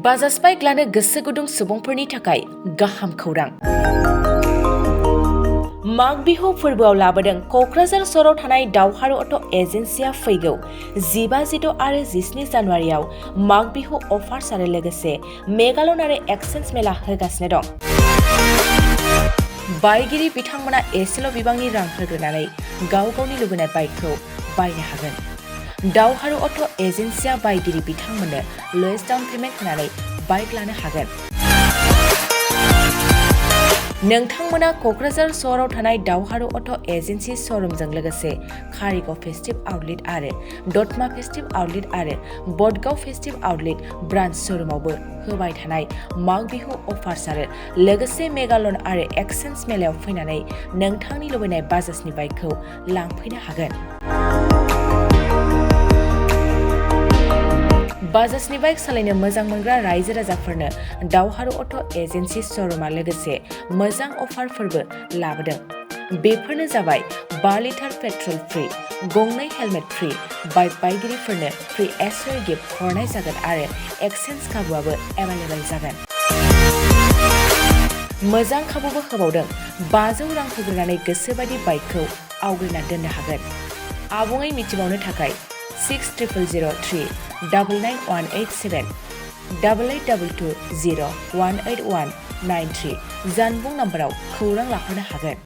Bajaj bike लानो गोसो गुदुं सुबुंफोरनि थाखाय गाहाम खौरां। माग बिहु फोरबोआव लाबोदों क'क्राझार सहराव थानाय दावहारु अट' एजेन्सिया फैगौ 15, 16 आरो 17 जानुवारियाव माग बिहु अफार्स आरो लोगोसे मेगालन आरो एक्सचेन्ज मेला होगासिनो दं। बायगिरि बिथांमोना एसेल' बिबांनि रां होग्रोनानै गाव गावनि लुबैनाय बाइकखौ बायनो हागोन। दावहारु अट' एजेन्सिया बायगिरि बिथांमोननो ल'एस्ट डाउन पेमेन्ट होनानै बाइक लानो हागोन। नोंथांमोना क'क्राझार सहराव थानाय दावहारु अट' एजेन्सि श'रुमजों लोगोसे कारिगाव फेस्टिभ आउटलेट आरो दतमा फेस्टिभ आउटलेट आरो बडगाव फेस्टिभ आउटलेट ब्रान्च श'रुमावबो होबाय थानाय माग बिहु अफार्स आरो लोगोसे मेगालन आरो एक्सचेन्ज मेलायाव फैनानै नोंथांनि लुबैनाय बाजाजनि बाइकखौ लांफैनो हागोन। बाजाजनि बाइक सालायनो मोजां मोनग्रा रायजो राजाफोरनो दावहारु अट' एजेन्सि श'रुमा लोगोसे मोजां अफारफोरबो लाबोदों। बेफोरनो जाबाय 5 लिटार पेट्रल फ्रि, गंनै हेलमेट फ्रि, बाइक बायगिरिफोरनो फ्रि एसेसरी गिफ्ट हरनाय जागोन आरो एक्सचेन्ज खाबुआबो एभेलेबेल जागोन। मोजां खाबुबो होबावदों। 500 रां होग्रोनानै गोसोबायदि बाइकखौ आवग्रिना दोननो हागोन। आबुङै मिथिबावनो थाखाय 600003 99187 8822 0 18193 जानबुं नाम्बाराव खौरां लाहरनो हागोन।